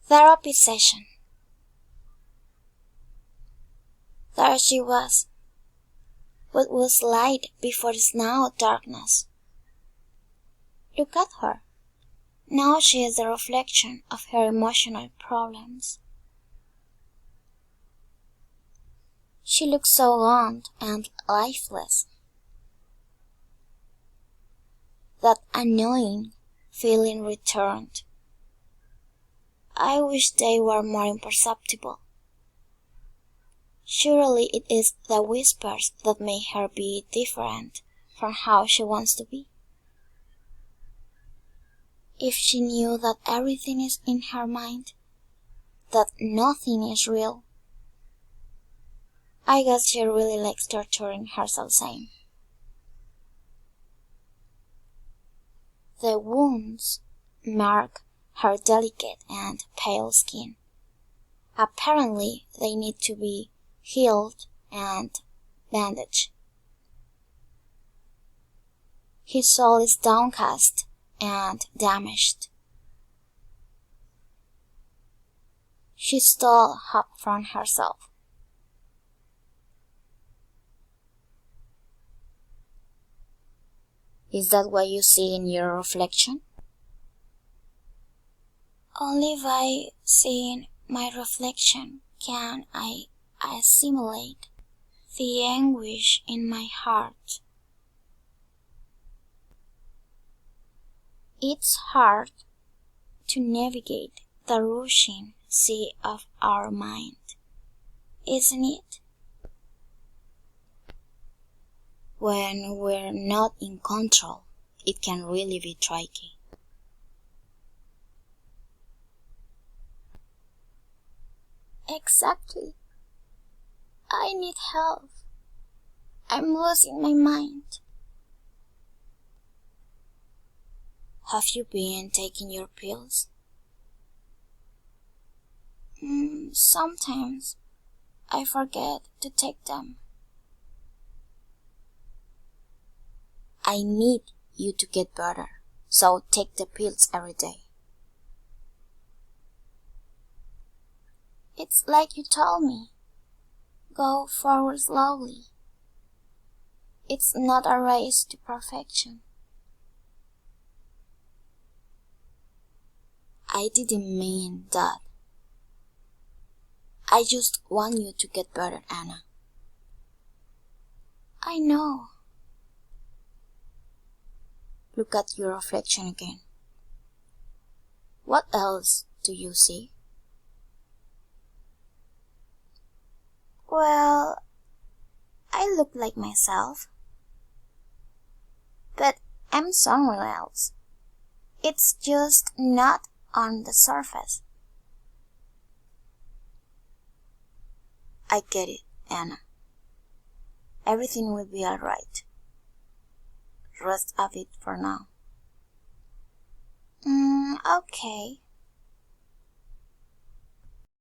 Therapy session. There she was. What was light before is now darkness. Look at her. Now she is the reflection of her emotional problems. She looks so gaunt and lifeless. That annoying feeling returned. I wish they were more imperceptible. Surely it is the whispers that make her be different from how she wants to be. If she knew that everything is in her mind, that nothing is real, I guess she really likes torturing herself sane. The wounds mark her delicate and pale skin. Apparently, they need to be healed and bandaged. His soul is downcast and damaged. She stole hope from herself. Is that what you see in your reflection? Only by seeing my reflection can I assimilate the anguish in my heart. It's hard to navigate the rushing sea of our mind, isn't it? When we're not in control, it can really be tricky. Exactly. I need help. I'm losing my mind. Have you been taking your pills? Sometimes I forget to take them. I need you to get better, so take the pills every day. It's like you told me. Go forward slowly. It's not a race to perfection. I didn't mean that. I just want you to get better, Anna. I know. Look at your reflection again. What else do you see? Well, I look like myself. But I'm someone else. It's just not on the surface. I get it, Anna. Everything will be alright. Rest of it for now. Okay.